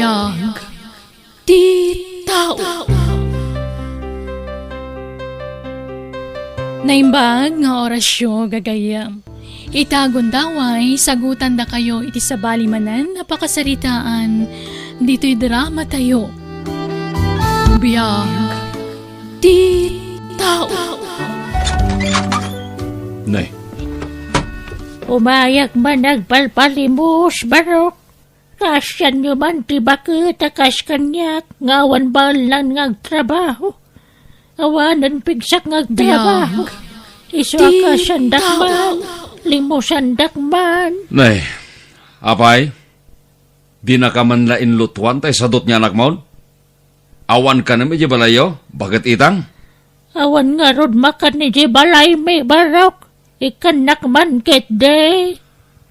Biyag ti tao. Naimbag nga orasyon gagayam. Itagon daway, sagutan da kayo iti sabali manan napakasaritaan. Dito'y drama tayo. Biyag ti tao. Nay, Umayak man nagpalpalimos, Barok. Kasyan nyo man ti bakit akas kanyak, ngawan balan ngagtrabaho. Awanan pigsak ngagtrabaho. Iso akasan dakman, limusan dakman. Nay, apay, di na ka man lain lutuan tay sadot niya anak maun? Awan ka na medyo balayo, bakit itang? Awan nga rod makan ni balay may Barok. Ikanak man ket day.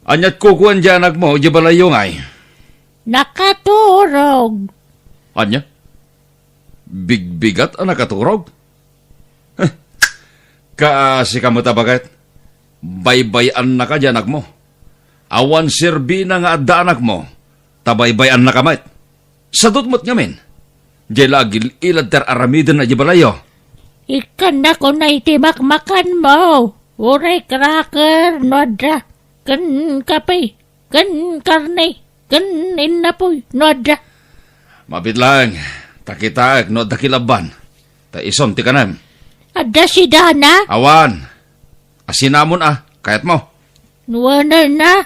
Anyat kukuan dyan anak mo, di balayo ngay. Nakaturog. Anya? Bigbigat ang nakaturog? Kaasi ka mo tabagat. Baybayan na ka dyan anak mo. Awan sirbi na nga adda anak mo. Tabaybayan na kamait. Sadot mo't ngamin. Di lagil ilad ter aramidin na di balayo. Ikan ako na itimak makan mo. Uray cracker, nodra. Kan kape, kan karne, kan inapoy, nodra. Mabit lang. Takitaak no dakilaban. Ta isom ti kanam. Ada si Dana? Awan. Asinamon kayat mo. Nuwana na.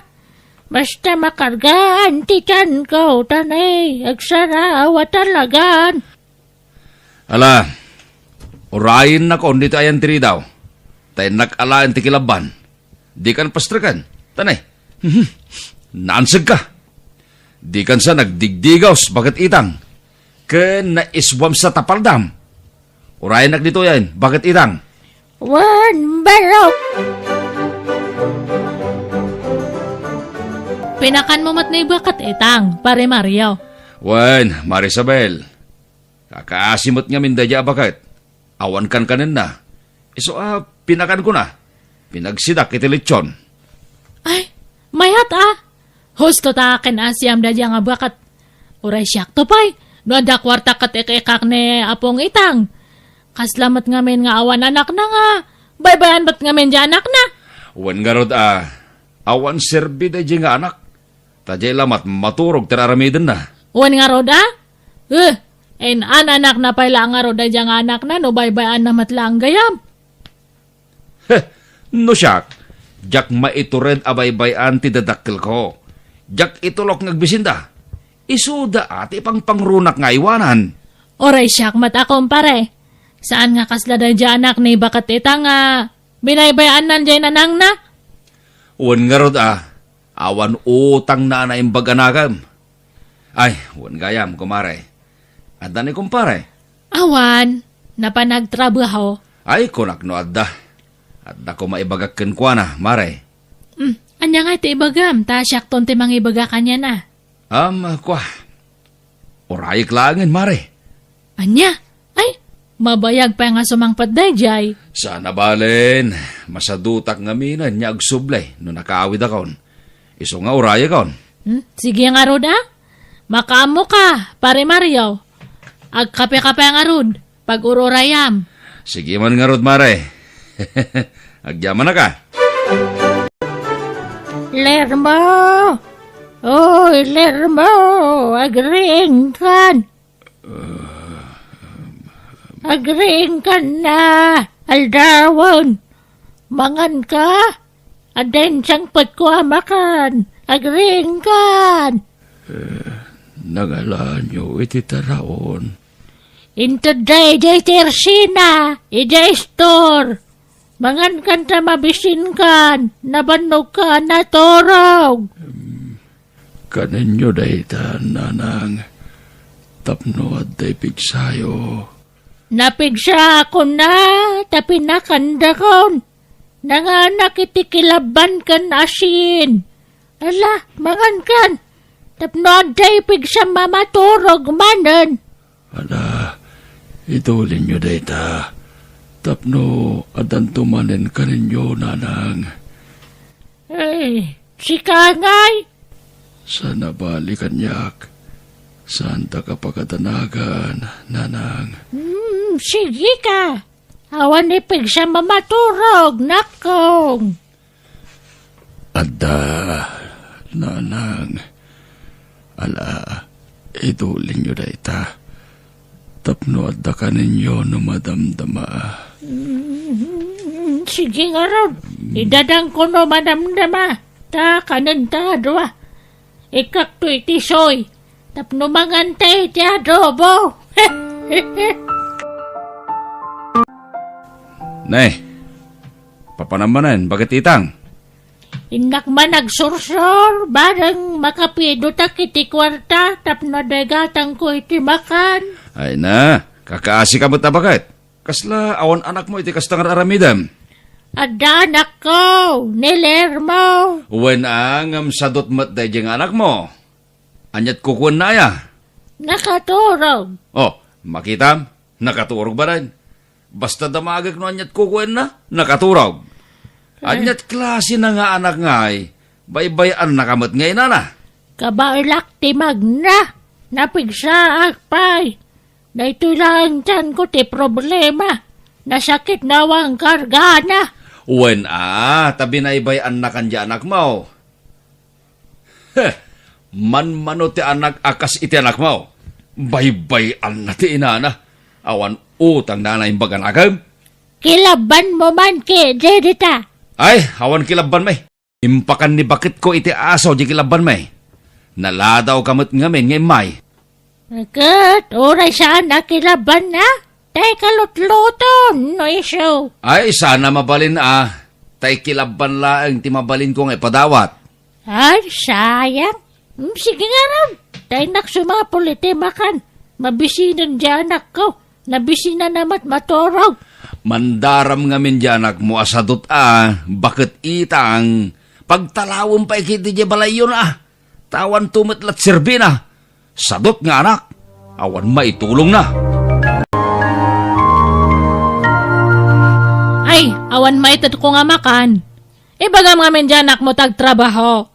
Basta makargaan ti tiyan ko, tanay. Agsarawa talagan. Ala, urayin na kon dito ayan tiri daw. Tay nag-alaan ti kilaban. Di kan pastrikan. Tanay. Naansag ka. Di kan sa nagdigdigaws bakit itang. Ken naiswam sa tapaldam. Urayan nak dito yan. Bakit itang? One Barok. Pinakan mo mat na ibakat itang, pare Mario. Wan, Marisabel. Kakaasimot nga mindadya bakit? Awan kan kanin na. Iso pinakan ko na. Pinagsidak iti lechon. Ay, mayat Husto ta akin asyam da nga bakat. Uray siyak to pay. No da kwarta kat ikikak ni apong itang. Kaslamat ngamin nga awan anak na nga. Baybayan ba't ngamin di anak na? Wan nga rod awan serbi da nga anak. Tadya lamat maturog teraramidin na. Wan nga roda? En anak na pala nga roda di nga anak na no baybayan na matlang gayam. No siyak. Jak maitured abaybayan ti dadakkel ko. Jak itulok ngagbisinda. Isuda ati pang pangrunak nga iwanan. Oray siyak mata kumpare. Saan nga kaslada dyan anak ni bakat ita nga binaybayan nan dyan nanang na? Wan nga rod awan utang na imbag anagam. Ay, wan gayam kumare. Adda ni kumpare. Awan, napanagtrabaho. Ay, kunak no adda. Adda ko maibagakken kwa na, mare. Anya nga iti ibagam, ta siyak ton ti mga ibaga kanya na. Kwa. Orayik langin, mare. Anya? Ay, mabayag pa nga sumangpad dayjay. Sana balen, masadutak nga minan niya agsublay no nakaawid akon. Iso nga oraya kon. Sige nga rod Makaamo ka, pare Mario. Agkape-kape nga rod, pag urorayam. Sige man nga rod, mare. Agyaman na ka. Lermo! Oy, Lermo! Agring kan! Agring kan na! Aldawon! Mangan ka! Aden siyang ko makan! Agring kan! Nagalaan nyo iti taraon. Into day tersina! Ijay store! Mangan kan ta mabisin kan! Nabanog ka na torog! Kanin nyo dayta, nanang. Tapno at day pigsayo. Napigsa ako na! Tapinakanda kon! Nanganak iti kilaban kan asin! Ala, mangan kan! Tapno day pigsa mamaturog manen! Ala, itulin nyo dayta. Tapno adan tumanen ka ninyo, nanang. Ay, si Kangay! Sana balikan yak. Saan ta ka pagkatanagan, nanang? Sige ka. Awan ipig sa mamaturog, nakong. Adda, nanang. Ala, idulin nyo da ita. Tapno adda ka ninyo no madamdama. Sige nga ron. Idadang ko no madamdama. Ta kanan ta dua. Ikak to itisoy. Tapno mangantay ti adobo. Nay, papanamanan, bakit itang? Inak man nagsursor. Barang makapido ta kiti kwarta. Tapno dagatang ko iti makan. Ay na, kakaasi ka mo't bakit? Kasla, awan anak mo iti kastangar aramidam. Ada anak ko. Niler mo. Uwan ang sadot mo't dayjeng anak mo. Anyat kukuan na ya. Nakaturog. Oh, makitam, nakaturog ba rin? Basta damagag no anyat kukuan na, nakaturog. Anyat klase na nga anak ngay, baybayan na kamot ngay na. Kabailak ti magna. Napigsa akpay. Na ito lang dyan ko ti problema. Nasakit na wang kargana. Uwan tabi na ibayan na kanya anak mo. Heh, man-mano ti anak akas iti anak mo. Baybayan na ti inana. Awan utang na na imbagan agam. Kilaban mo man ki, Jedita. Ay, awan kilaban may. Impakan ni bakit ko iti aso di kilaban may. Naladaw kamot ngamin ngay may. Agad, oray saan na kilaban na? Teka lutluton, no iso. Ay, sana mabalin tay kilaban laang ti mabalin ko ngay padawat. Ay, sayang. Sige nga ron. Tay naksumapol iti makan. Mabisinan di anak ko. Nabisinan namat maturog. Mandaram ngamin di anak mo asadot bakit itang pagtalawon pa ikiti di balayon Tawan tumitlat sirbina. Sadot nga anak, awan maitulong na. Ay, awan maitat ko nga makan. Ibagam ngamin dyan anak mo tagtrabaho.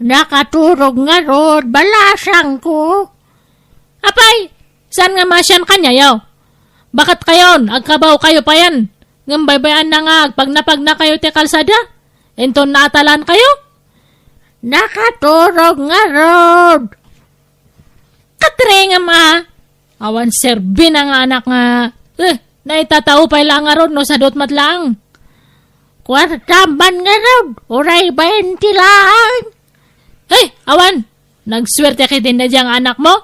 Nakaturog nga rod, balasang ko. Apay, saan nga masyan kanya yaw? Bakit kayon, agkabaw kayo pa yan? Ngambaybayan na nga, pag napag na kayo ti kalsada? Enton naatalan kayo? Nakaturog nga rod. Katre nga ma. Awan serbi na nga anak nga. Naitatao pa ilang nga rod no sadot matlang. Kwartaban nga rod, oray 20 lang. Awan, nagswerte kay din na diyang anak mo?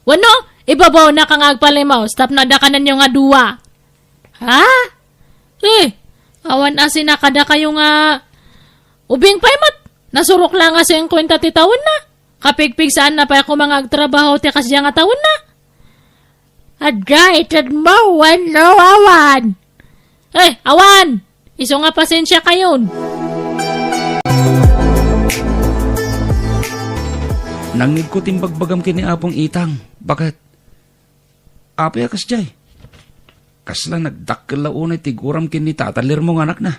Wano, ibabaw na kang agpalimaw, stop na dakanan yung nga duwa. Ha? Awan asin na kada kayo nga ubing paymat. Nasurok lang nga sa yung kwenta ti taon na. Kapigpig saan na pa ako mga agtrabaho ti kasya nga taon na. Adaitan mo, wano awan. Awan! Iso nga pasensya kayon. Nangig ko timbagbagam kini apong itang. Bakit? Apay akas jay. Kasla nagdakkel launay tiguram kini tatalir mong anak na.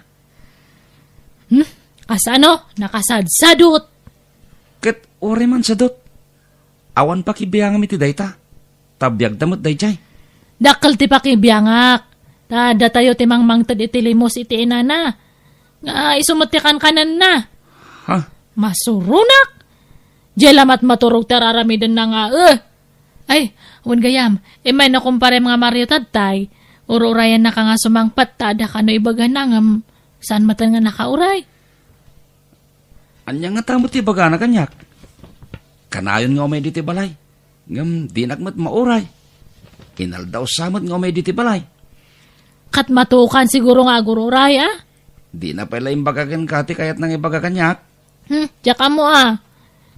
Kasano? Nakasadsadot. Ket ore man sadot. Awan pa kibiyang iti dayta. Tabiyag damot day jay. Dakkel ti pakibiyangak. Tada tayo ti mangmangtad iti limos iti inana. Nga isumatikan kanan na. Ha? Masurunak. Jelamat maturog tararamidan na nga. Ay, wan gayam. May nakumpare mga Mario Tadtay. Uro-urayan na ka nga sumangpat. Tada ka no ibaga na nga. Saan matan nga nakauray? Anya nga tamot ti baga na kanyak. Kanayon nga umay diti balay. Ngam di nakmat mauray. Kinal daw samot nga umay diti balay. Kat matukan siguro nga agururay Di na pala imbagagan kati kayat nang ibaga kanyak. Tsaka mo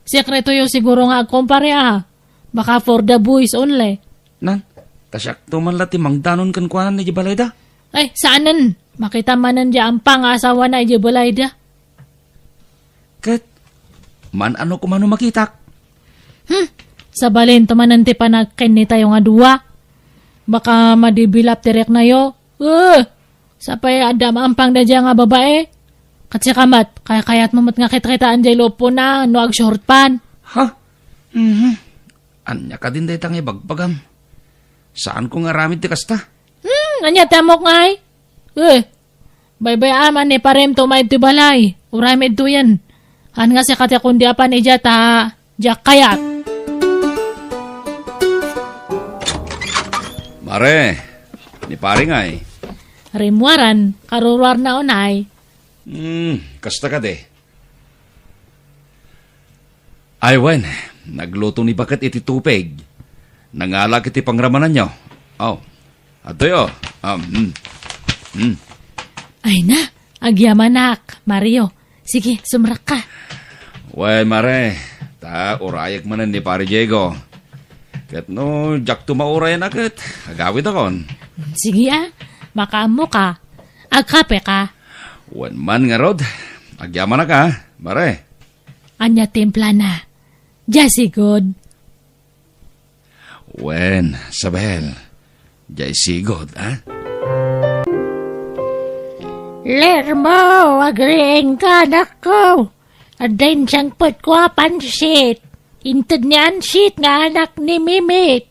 Sekreto yo siguro nga agkumpare Baka for the boys only. Nan, tasyak tuman lati mangdanon kan kuanan ni Jibalayda. Ay, saanan? Makita manan di ang pang-asawa na Jibalayda. Ket, man ano kumano makitak? Sa balin tumanan ti panakin ni tayo nga duwa. Baka madibilap tirek na yo. Sapay adam ang pang dadya nga babae. Kasi kamat, kaya-kayat mamat nga kita-kitaan jay lopo na, no ag short pan. Ha? Anya ka din day tangay bagbagam. Saan ko nga ramid ti kasta? Anya tamok ngay. Baybay aman ni parem to may balay. Uramid to yan. Han nga si katya kundi apan ija ta jak kayat. Mare, ni pare nga eh. Rimwaran, karurwar na unay. Kasta ka de. Ay, wen, nagluto ni Bakat iti tupig. Nangalak iti pangramanan nyo. Ato yo. Ay na, agyamanak, Mario. Sige, sumrak ka. Wen, mare, ta urayak manan ni pare Diego. Kat no, jak tumaurayan akit. Agawid akon. Sige makaamo ka. Agkape ka. Wen man nga rod. Agyaman na ka, mare. Anya timpla na. Jasi good. Wen, Sabel. Jay sigod, ha? Lermo, agreeing ka nako. Adain siyang put ko pansit. Inted niyan sit nga anak ni Mimit.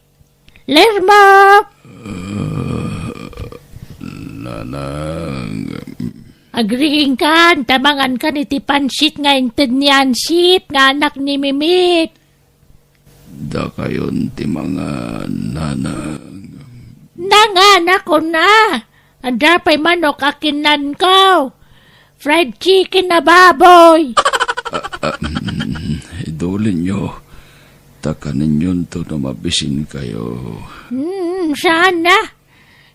Lermo! Nanang... Agreeing ka, tamangan ka ni ti pansit nga inted niyan sit nga anak ni Mimit. Da kayon ti mga nanang... Nanganak ko na. Ada pa'y manok akinan ko. Fried chicken na baboy. Idulin nyo. Takanin yun to na mabisin kayo. Sana.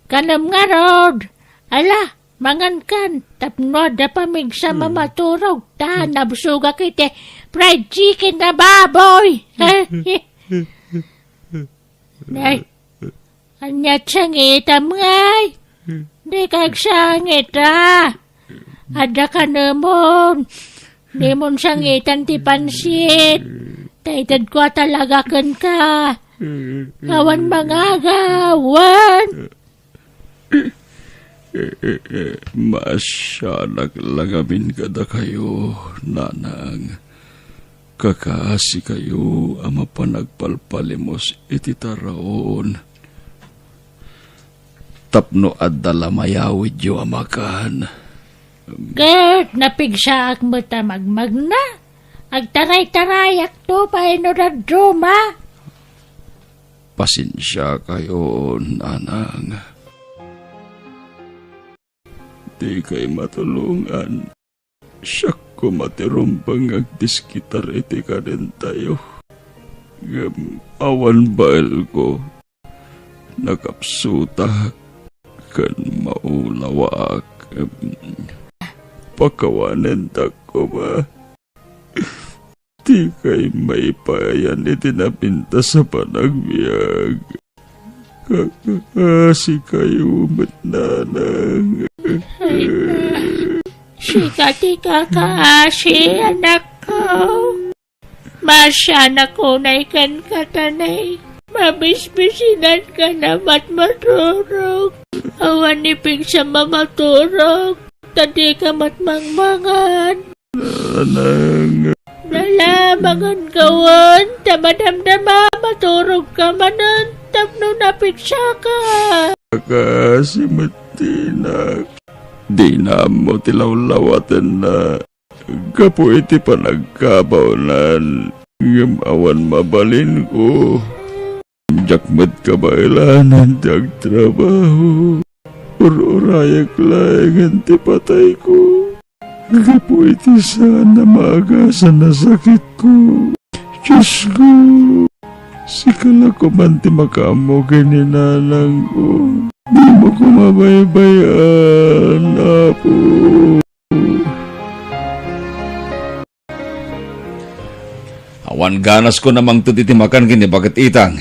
Kanam nga rod. Ala, mangan kan. Tapno da pamig sa mamaturog. Ta, nabsuga kite. Fried chicken na baboy. Nay, anyat sangitam ngay. Di kag sangit Ada ka naman. Di mon sangitan ti pansit. Taitad ko talaga kan ka. Kawan mga gawan. Masyanak langamin kada kayo, nanang. Kakaasi kayo ama panagpalpalimos iti taraon. Tapno adda lamayawid yo amakan. Kat napigsaak mo ta magmag na. Agtaray-tarayak to pa inoradroma. Pasensya kayo, nanang. Di kay matulungan. Siyak ko matirumpang agdiskitar iti ka rin tayo. Awan bael ko. Nakapsuta kan maulawak. Pakawanan ko ba? Di kay may payan itinapinta sa panagbiag. Kakasi kayo matnanang. Sikati ka kaasi, anak ko. Masya na kunay kan katanay. Mabisbisinan ka na maturog. Awan nipig sa mamaturog. Tadi ka matmangmangan. Nanang. Nalamangan kawan. Tamadamdama maturog ka manan. Tapno napigsa ka. Kakasi matinak. Di na mo tilawlawatan na. Kapo iti panagkabaunan. Awan mabalin ko. Jakmat kabailanan tag trabaho. Urayak layangan ti patay ko. Kapo iti sana maagasan na sakit ko. Diyos ko. Sikala ko man ti makamo ganinanang ko. Di mo ko mabaybayan, Apo. Awan ganas ko namang tutitimakan kini bagat itang.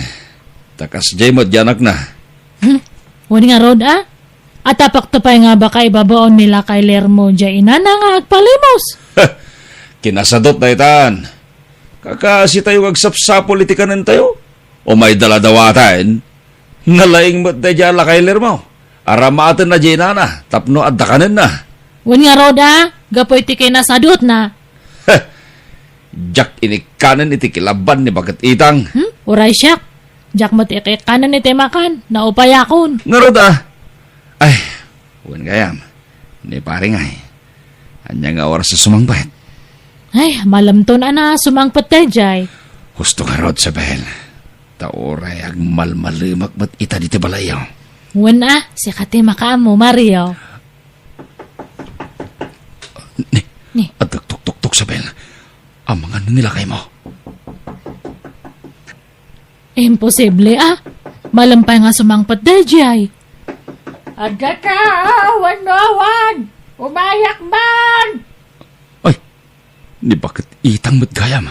Takas jay mo diyanak na. Wani nga rod Atapak to pa nga ba kay babaon nila kay Lermo jay ina na nga agpalimos. Kinasadot na itan. Kakasi tayo agsapsapol itikanan tayo. O may daladawatain. Nalaing mo't na dyan kay Lermo. Aramatan na dyan na. Tapno at dakanan na. Wani nga rod gapoy ti kay nasadot na. Jak inikanan iti kilaban ni bagat itang. Uray siyak. Jak mat kanan iti makan. Naupayakon. Ngarod Ay, huwag gayam. Ni paring ay. Anya nga oras sa sumangpet. Ay, malamton ana sumangpat tayo jay. Gusto nga rod, Sabel. Taoray ag malmalimak mat ita diti balayaw. Wan si kati makaamo, Mario. Ni. At tuk-tuk-tuk, Sabel. Ang mga nilakay mo. Imposible Malampay nga sumangpat tayo jay. Ada tao, wanawan! Umayak man! Ay, ni bakit itang matgayam?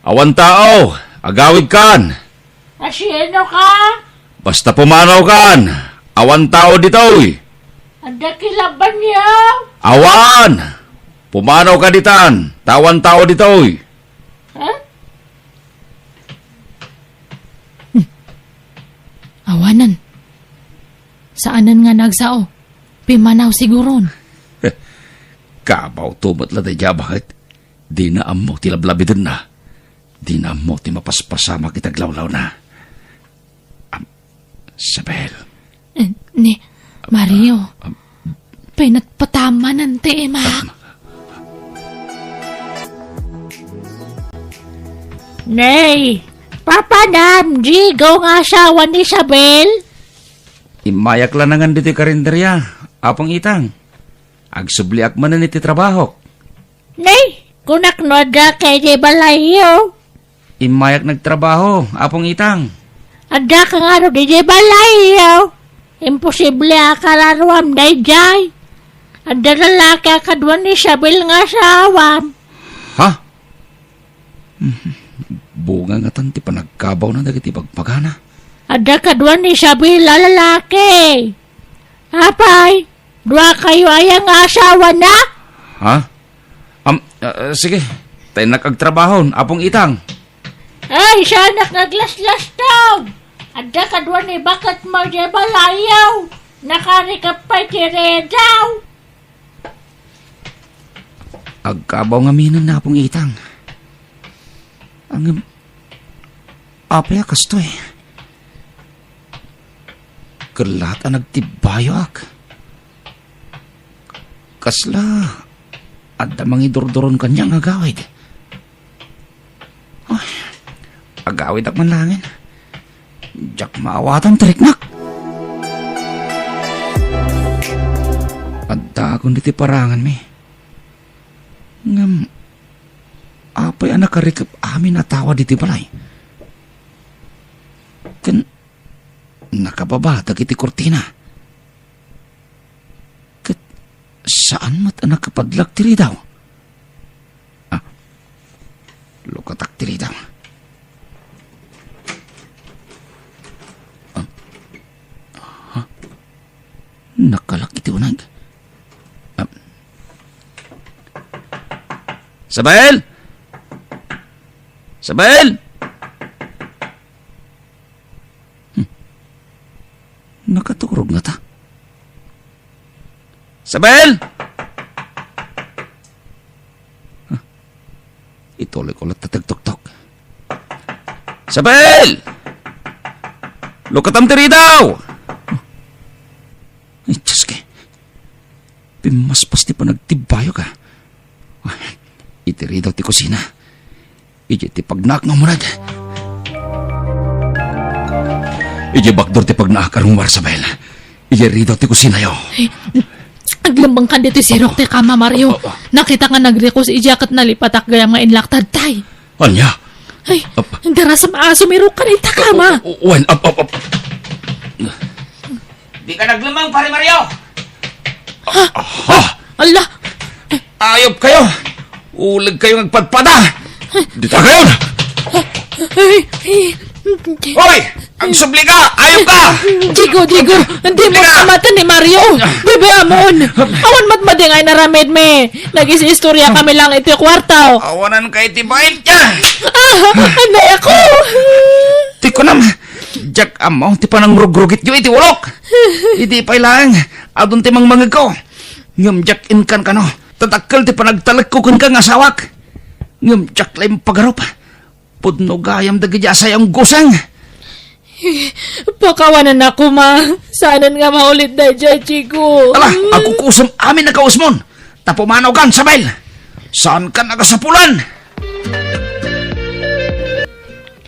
Awan tao, agawid kan. Asino ka? Basta pumanaw kan. Awan tao ditoy. Ada kilaban niya? Awan! Pumanaw ka ditan. Tawan tao ditoy. Ha? Awanan. Saanan nga nagsao? Pimanaw siguron. Kabaw tumat la tayo bakit? Di na amo tilablabidan na. Di na amo ti mapaspasama kitaglawlaw na. Sabel. Ni, Mario. Pinatpatama ng tema. Nay! Papa Nam, Jigo nga asawa ni Isabel? Imayak lang nangan dito karinderya. Apang itang. Agsubliak man na niti trabaho. Nay, kunaknod na kay di balayo. Imayak nagtrabaho. Apang itang. Ada ka nga ro di balayo. Imposible akalaruam day jay. Ada lalaki akadwa ni Isabel nga asawam. Ha? Bunga nga tanti pa nagkabaw na dagiti pagpagana. Ada kadwa ni Isabel lalaki. Apay, dua kayo ayang asawa na? Ha? Sige. Tayo nakagtrabahon. Apong itang. Ay, sana naglaslas daw. Ada kadwa ni bakat mo di balayaw. Nakarikap pa tire daw. Agkabaw nga minan na apong itang. Ang apaya kastoy. Kalat ang nagtibayo ak. Kasla. Adda mangidurduron kanyang agawid. Ay, agawid ak manlangin. Diyak maawatan triknak. Adda akong diti parangan mi. Ngam, apay anak karikap amin atawa diti balay. Kan, nakababata kiti kortina. Kat, saan mat anak kapadlag tiri daw? Lukatak tiri daw. Nakalak iti unag. Sabel! Sabel! Nakaturog nga ta. Sabel! Ituloy ko lang tatagtok-tok. Sabel! Lukatam tiri daw! Ay, Diyos ka. Pimaspas ti pa nagtibayo ka. Itiri daw ti kusina. Ije ti pagnak nga murad. Ije bakdor ti pagnak karong Marsabel. Ije ridaw ti kusina yo. Aglambang kan dito si Rok ti kama, Mario. Nakita nga nagrekos ijakat na lipatak gaya nga inlaktad tay. Anya? Ay, dara sa maaso may Rok ka rin ta kama. Wan, up. Di ka naglamang, pare Mario! Ala, Ayop kayo! Ulag kayo nagpadpada! Dito kayo! Hoy! Ang subli ka! Ayop ka! Digo, hindi mo kamatan ni Mario. Bebe amon. Awan matmading ay naramid me. Nag-istorya kami lang iti kwartaw. Awanan kay tibayin ka! Anay ako. Ti ko nam! Jak amo, ti panang rugrugit yu iti ulok! Iti pa ilang, adun ti mang mangag ko. Ngam jak inkan ka no, tatakal ti panagtalak ko kun kang asawak. Ngam tsaklay pagarup. Pudno gayam dagijasay ang gusang. Pakawanan ako, ma. Saanan nga maulit na dyan, Chico. Ala, ako kusam amin na kausmon. Tapumanaw kan, Sabel. Saan ka nagasapulan?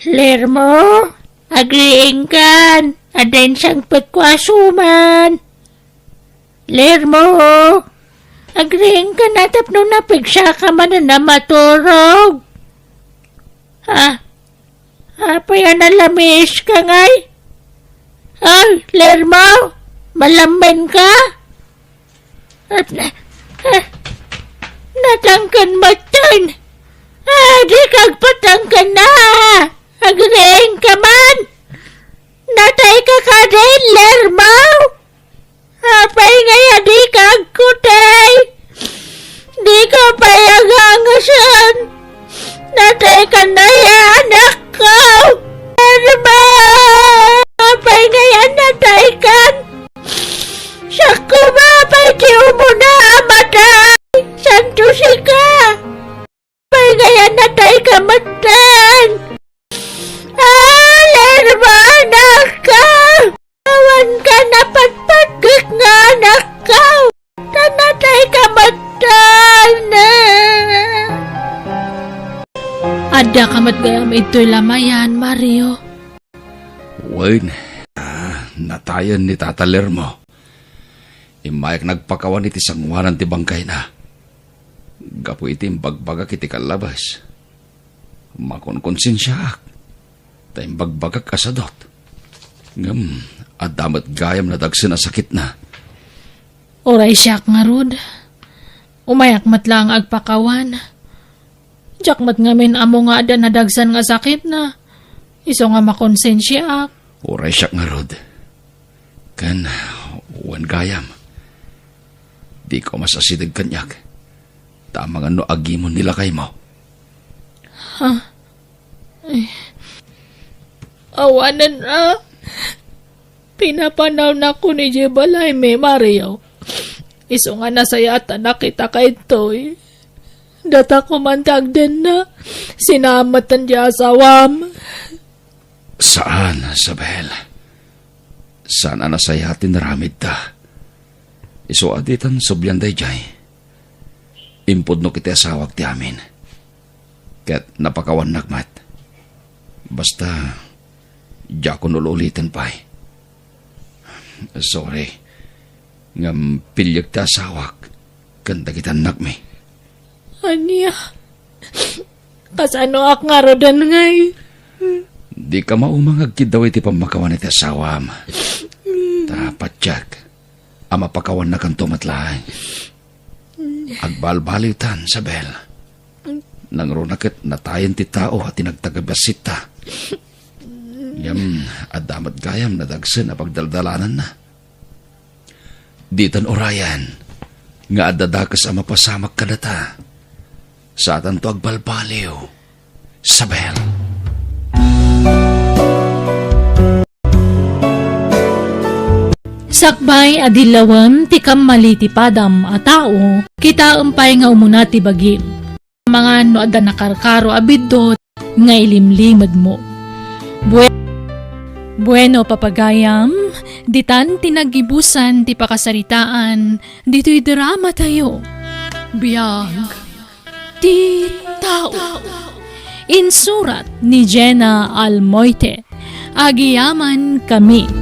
Lermo, agriing kan. Adain siyang pagkwasuman. Lermo, agriing ka na tapno na pigsa ka man na maturog. Ha? Apa yan nalamis ka ngay? Ay, Lermo, malamin ka? Natangkan matan. Di kagpatangkan na. Agriing ka man. Natay ka ka din, Lermo. Apay ngaya di kagkutay. Di ka payagangasan. Natay ka na ya, anak ko. Lermo. Apay ngaya natay kan. Saku ba, apay tiyo mo na amatay. Santo si ka. Apay ngaya natay ka matan. Lermo, anak ko. Awan ka na patpagkik nga anak ko. Tanatay ka matan. Ada kamat gayam ito'y lamayan, Mario. Wayne, natayan ni Tata Lermo. Imayak nagpakawan iti sangwanan ti bangkay na. Gapu iti bagbagak iti kalabas. Makonkonsensyaak. Tayong bagbagak kasadot. Ngam, adamat gayam na dagsin na sakit na. Oray siyak nga, Rod. Umayak mat lang agpakawan. Jakmat ngamin amo nga ada nadagsan nga sakit na. Iso nga makonsensya ak. Oray siyak nga, Rod. Kan, wan gayam. Di ko masasidag kanyak. Tamang ano agimon nila kay mo. Awanan na. Pinapanaw na ko ni Jebalay me, Mario. Iso nga nasayata nakita ka ito eh. Data ko mantag din na. Sinamatan di asawam. Saan, Sabel? Saan nasayatin naramid ta? Iso aditan subyan day jay. Impod no kiti asawag ti amin. Kat napakawan nakmat. Basta, di ako nululitin pa. Sorry. Ngam pilyag ti asawag. Kanda kita nakmi. Anya? Kasano ak nga rodan ngay? Di ka maumangag daw iti pamakawan iti asawam. Dapat, Jack. Ama pakawan na kang tumatlahay. Agbalbaliw tan, Sabel. Nangrunakit natayan ti tao at tinagtagabasit ta. Yam, adamat gayam na dagsan na pagdaldalanan na. Ditan orayan, nga adadakas ang mapasamak ka na ta. Sa atan to agbalbaliw, Sabel. Sakbay adilawam ti kamali ti padam a tao, kita umpay nga umuna ti bagim. Mga no ada nakarkaro abidot, nga ilimlimad mo. Bueno papagayam, ditan tinagibusan ti pakasaritaan, dito'y drama tayo. Biyag, ti tao. Insurat ni Jenna Almoite, agiyaman kami.